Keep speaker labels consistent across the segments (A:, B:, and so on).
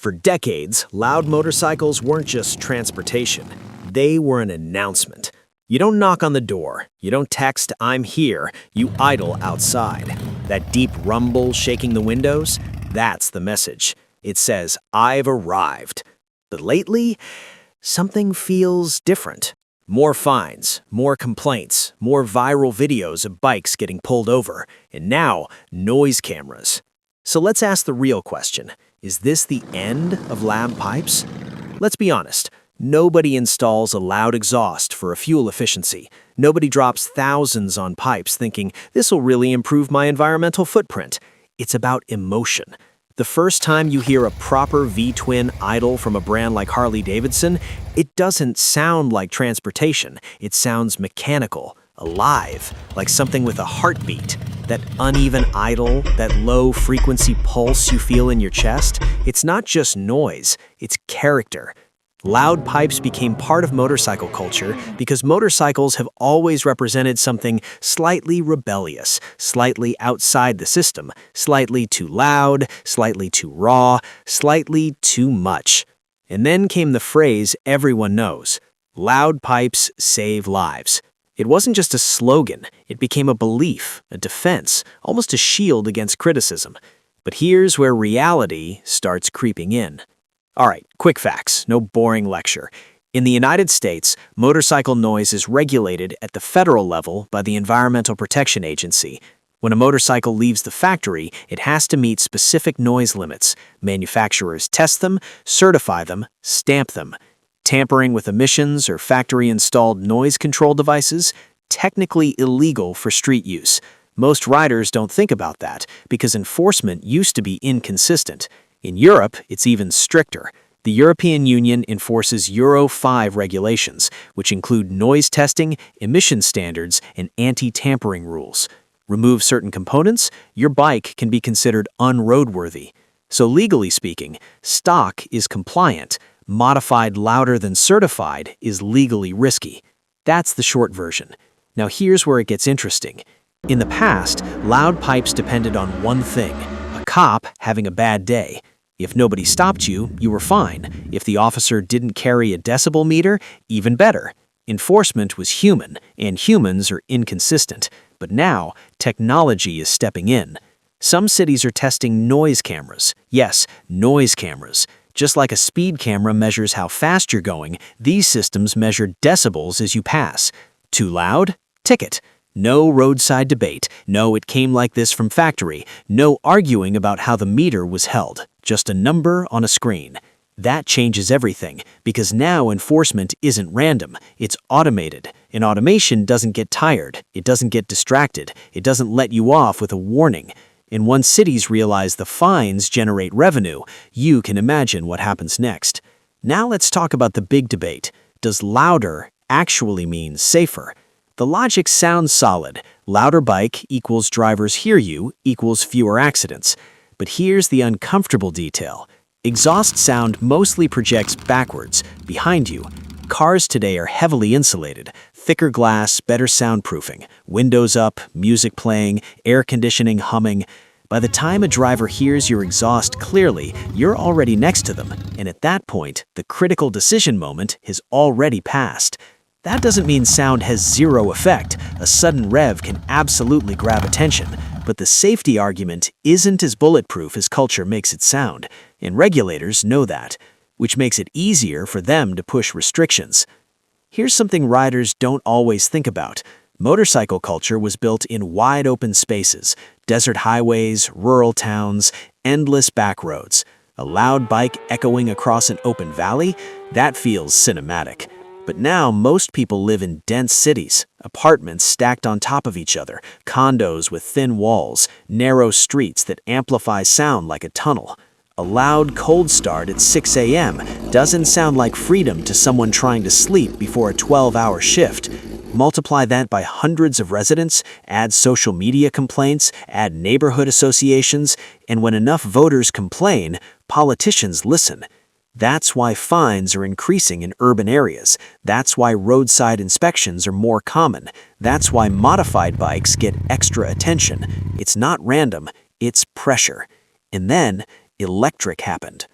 A: For decades, loud motorcycles weren't just transportation. They were an announcement. You don't knock on the door. You don't text, "I'm here." You idle outside. That deep rumble shaking the windows, that's the message. It says, "I've arrived." But lately, something feels different. More fines, more complaints, more viral videos of bikes getting pulled over, and now, noise cameras. So let's ask the real question. Is this the end of loud pipes? Let's be honest. Nobody installs a loud exhaust for a fuel efficiency. Nobody drops thousands on pipes thinking, "This will really improve my environmental footprint." It's about emotion. The first time you hear a proper V-twin idle from a brand like Harley-Davidson, it doesn't sound like transportation. It sounds mechanical, alive, like something with a heartbeat. That uneven idle, that low-frequency pulse you feel in your chest, it's not just noise, it's character. Loud pipes became part of motorcycle culture because motorcycles have always represented something slightly rebellious, slightly outside the system, slightly too loud, slightly too raw, slightly too much. And then came the phrase everyone knows: loud pipes save lives. It wasn't just a slogan, it became a belief, a defense, almost a shield against criticism. But here's where reality starts creeping in. All right, quick facts, no boring lecture. In the United States, motorcycle noise is regulated at the federal level by the Environmental Protection Agency. When a motorcycle leaves the factory, it has to meet specific noise limits. Manufacturers test them, certify them, stamp them. Tampering with emissions or factory-installed noise control devices, technically illegal for street use. Most riders don't think about that because enforcement used to be inconsistent. In Europe, it's even stricter. The European Union enforces Euro 5 regulations, which include noise testing, emission standards, and anti-tampering rules. Remove certain components, your bike can be considered unroadworthy. So legally speaking, stock is compliant. Modified louder than certified is legally risky. That's the short version. Now here's where it gets interesting. In the past, loud pipes depended on one thing: a cop having a bad day. If nobody stopped you, you were fine. If the officer didn't carry a decibel meter, even better. Enforcement was human, and humans are inconsistent. But now, technology is stepping in. Some cities are testing noise cameras. Yes, noise cameras. Just like a speed camera measures how fast you're going, these systems measure decibels as you pass. Too loud? Ticket. No roadside debate. No, it came like this from factory. No arguing about how the meter was held. Just a number on a screen. That changes everything, because now enforcement isn't random, it's automated. And automation doesn't get tired, it doesn't get distracted, it doesn't let you off with a warning. And once cities realize the fines generate revenue, you can imagine what happens next. Now let's talk about the big debate. Does louder actually mean safer? The logic sounds solid. Louder bike equals drivers hear you equals fewer accidents. But here's the uncomfortable detail. Exhaust sound mostly projects backwards, behind you. Cars today are heavily insulated. Thicker glass, better soundproofing, windows up, music playing, air conditioning humming. By the time a driver hears your exhaust clearly, you're already next to them. And at that point, the critical decision moment has already passed. That doesn't mean sound has zero effect. A sudden rev can absolutely grab attention. But the safety argument isn't as bulletproof as culture makes it sound, and regulators know that, which makes it easier for them to push restrictions. Here's something riders don't always think about. Motorcycle culture was built in wide-open spaces, desert highways, rural towns, endless back roads. A loud bike echoing across an open valley? That feels cinematic. But now most people live in dense cities, apartments stacked on top of each other, condos with thin walls, narrow streets that amplify sound like a tunnel. A loud cold start at 6 a.m. doesn't sound like freedom to someone trying to sleep before a 12-hour shift. Multiply that by hundreds of residents, add social media complaints, add neighborhood associations, and when enough voters complain, politicians listen. That's why fines are increasing in urban areas. That's why roadside inspections are more common. That's why modified bikes get extra attention. It's not random, it's pressure. And then, electric happened.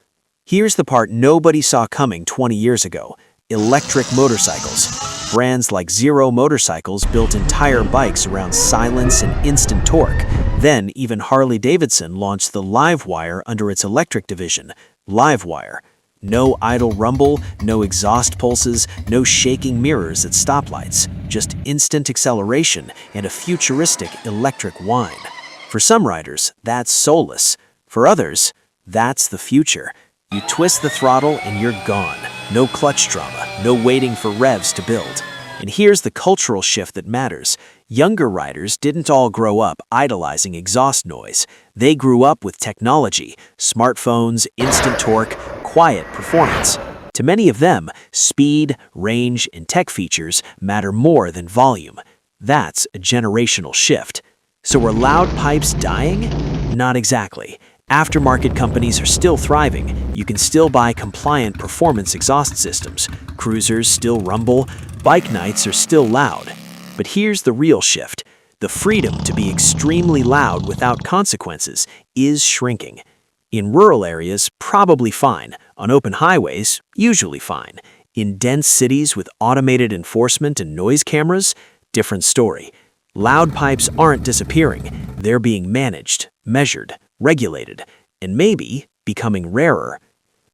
A: Here's the part nobody saw coming 20 years ago: electric motorcycles. Brands like Zero Motorcycles built entire bikes around silence and instant torque. Then even Harley-Davidson launched the Livewire under its electric division, Livewire. No idle rumble, no exhaust pulses, no shaking mirrors at stoplights, just instant acceleration and a futuristic electric whine. For some riders, that's soulless. For others, that's the future. You twist the throttle and you're gone. No clutch drama, no waiting for revs to build. And here's the cultural shift that matters. Younger riders didn't all grow up idolizing exhaust noise. They grew up with technology, smartphones, instant torque, quiet performance. To many of them, speed, range, and tech features matter more than volume. That's a generational shift. So are loud pipes dying? Not exactly. Aftermarket companies are still thriving. You can still buy compliant performance exhaust systems. Cruisers still rumble. Bike nights are still loud. But here's the real shift. The freedom to be extremely loud without consequences is shrinking. In rural areas, probably fine. On open highways, usually fine. In dense cities with automated enforcement and noise cameras, different story. Loud pipes aren't disappearing. They're being managed, measured, regulated, and maybe becoming rarer.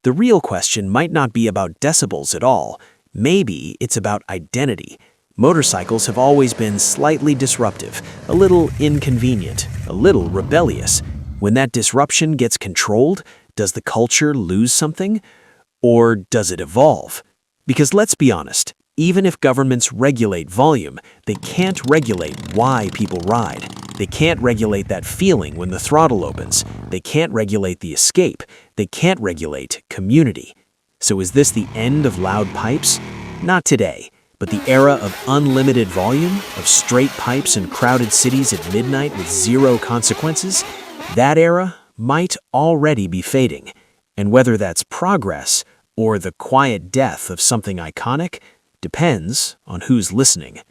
A: The real question might not be about decibels at all. Maybe it's about identity. Motorcycles have always been slightly disruptive, a little inconvenient, a little rebellious. When that disruption gets controlled, does the culture lose something? Or does it evolve? Because let's be honest, even if governments regulate volume, they can't regulate why people ride. They can't regulate that feeling when the throttle opens. They can't regulate the escape. They can't regulate community. So is this the end of loud pipes? Not today, but the era of unlimited volume, of straight pipes in crowded cities at midnight with zero consequences? That era might already be fading. And whether that's progress or the quiet death of something iconic depends on who's listening.